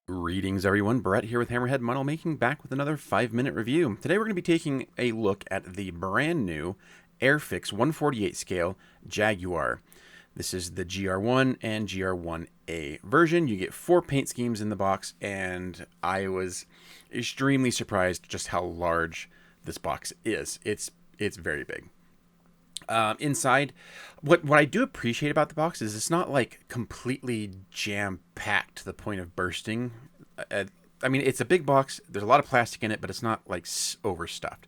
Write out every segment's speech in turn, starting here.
Greetings everyone, Brett here with Hammerhead Model Making, back with another 5-minute review. Today we're going to be taking a look at the brand new Airfix 148 scale Jaguar. This is the GR1 and GR1A version. You get 4 paint schemes in the box, and I was extremely surprised just how large this box is. It's very big. Inside, what I do appreciate about the box is it's not like completely jam-packed to the point of bursting. I mean, it's a big box. There's a lot of plastic in it, but it's not like overstuffed.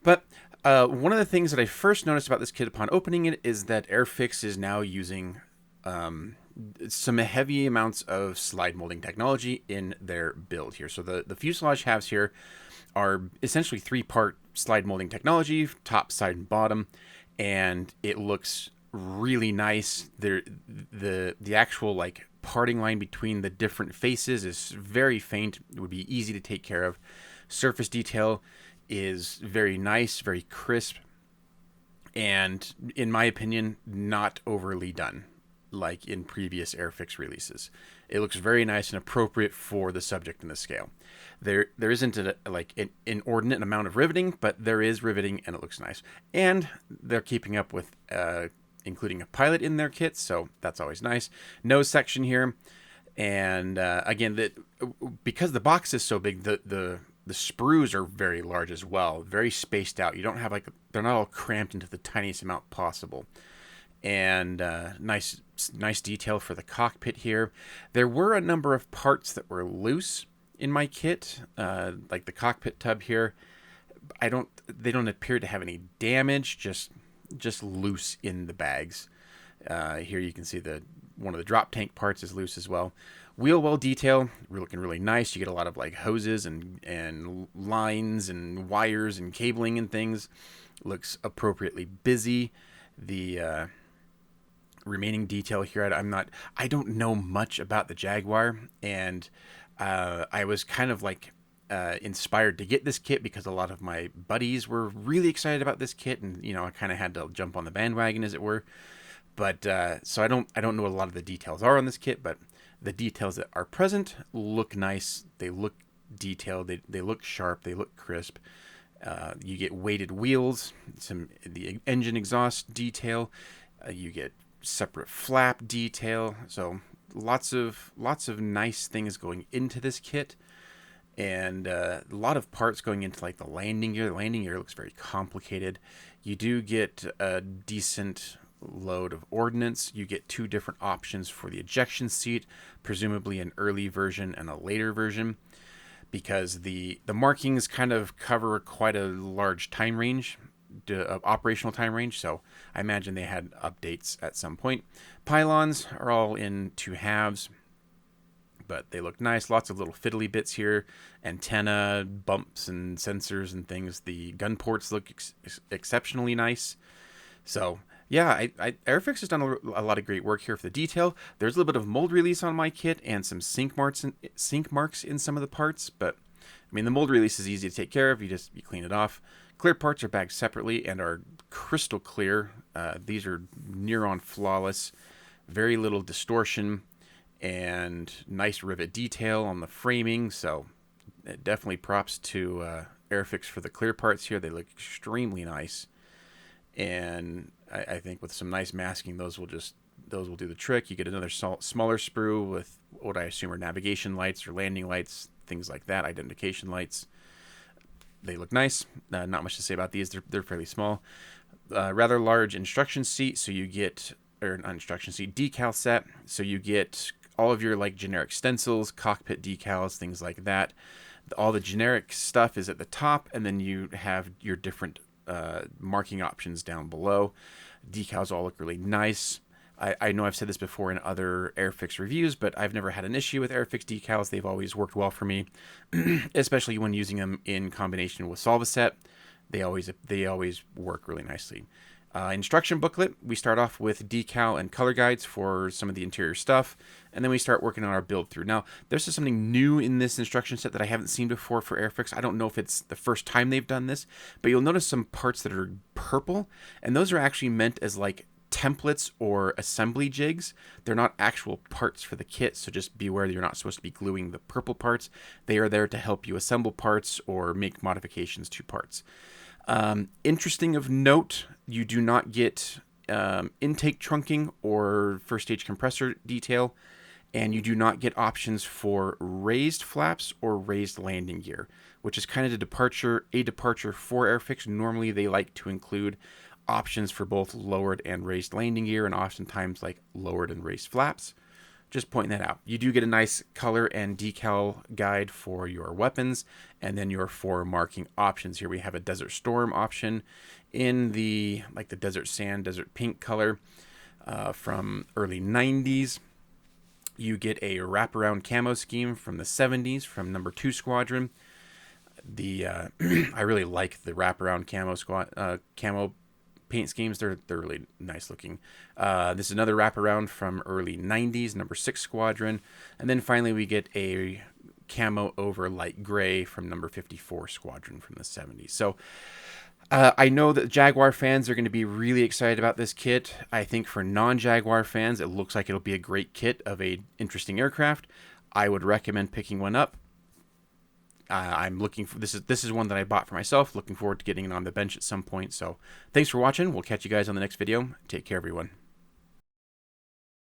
But one of the things that I first noticed about this kit upon opening it is that Airfix is now using some heavy amounts of slide molding technology in their build here. So the fuselage halves here are essentially 3-part slide molding technology, top, side, and bottom. And it looks really nice. The actual like parting line between the different faces is very faint. It would be easy to take care of. Surface detail is very nice, very crisp, and in my opinion, not overly done like in previous Airfix releases. It looks very nice and appropriate for the subject in the scale. There isn't like an inordinate amount of riveting, but there is riveting and it looks nice. And they're keeping up with including a pilot in their kit, so that's always nice. Nose section here, and again, because the box is so big, the sprues are very large as well, very spaced out. You don't have they're not all cramped into the tiniest amount possible. And nice detail for the cockpit here. There were a number of parts that were loose in my kit, like the cockpit tub here. They don't appear to have any damage, just loose in the bags. Here you can see one of the drop tank parts is loose as well. Wheel well detail, looking really nice. You get a lot of like hoses and lines and wires and cabling and things. Looks appropriately busy. The remaining detail here, I don't know much about the Jaguar, and I was kind of like inspired to get this kit because a lot of my buddies were really excited about this kit, and I kind of had to jump on the bandwagon, as it were. But so I don't know what a lot of the details are on this kit, but the details that are present look nice. They look detailed. They look sharp. They look crisp. You get weighted wheels, the engine exhaust detail. You get separate flap detail. So lots of nice things going into this kit, and a lot of parts going into like the landing gear. The landing gear looks very complicated. You do get a decent load of ordnance. You get 2 different options for the ejection seat, presumably an early version and a later version, because the markings kind of cover quite a large time range, operational time range, so I imagine they had updates at some point. Pylons are all in 2 halves, but they look nice. Lots of little fiddly bits here, antenna, bumps, and sensors and things. The gun ports look exceptionally nice. So yeah, Airfix has done a lot of great work here for the detail. There's a little bit of mold release on my kit and some sink marks in some of the parts, but I mean, the mold release is easy to take care of. You clean it off. Clear parts are bagged separately and are crystal clear. These are near on flawless, very little distortion, and nice rivet detail on the framing. So definitely props to Airfix for the clear parts here. They look extremely nice, and I think with some nice masking, those will do the trick. You get another smaller sprue with what I assume are navigation lights or landing lights, things like that, identification lights. They look nice. Not much to say about these. They're fairly small. Rather large instruction seat, so you get, or not instruction seat, decal set, so you get all of your like generic stencils, cockpit decals, things like that. All the generic stuff is at the top, and then you have your different marking options down below. Decals all look really nice. I know I've said this before in other Airfix reviews, but I've never had an issue with Airfix decals. They've always worked well for me, especially when using them in combination with Solvaset. They always work really nicely. Instruction booklet, we start off with decal and color guides for some of the interior stuff, and then we start working on our build through. Now, there's just something new in this instruction set that I haven't seen before for Airfix. I don't know if it's the first time they've done this, but you'll notice some parts that are purple, and those are actually meant as like templates or assembly jigs. They're not actual parts for the kit, so just be aware that you're not supposed to be gluing the purple parts. They are there to help you assemble parts or make modifications to parts. Interesting of note, you do not get intake trunking or first stage compressor detail, and you do not get options for raised flaps or raised landing gear, which is kind of a departure for Airfix. Normally they like to include options for both lowered and raised landing gear, and oftentimes like lowered and raised flaps. Just pointing that out. You do get a nice color and decal guide for your weapons, and then your 4 marking options. Here we have a Desert Storm option in the Desert Sand, Desert Pink color from early 90s. You get a wraparound camo scheme from the 70s from number 2 Squadron. I really like the wraparound camo paint schemes. They're really nice looking. This is another wraparound from early 90s, number 6 Squadron. And then finally we get a camo over light gray from number 54 Squadron from the 70s. So I know that Jaguar fans are going to be really excited about this kit. I think for non-Jaguar fans, it looks like it'll be a great kit of a interesting aircraft. I would recommend picking one up. I'm looking for this is one that I bought for myself. Looking forward to getting it on the bench at some point. So thanks for watching. We'll catch you guys on the next video. Take care, everyone.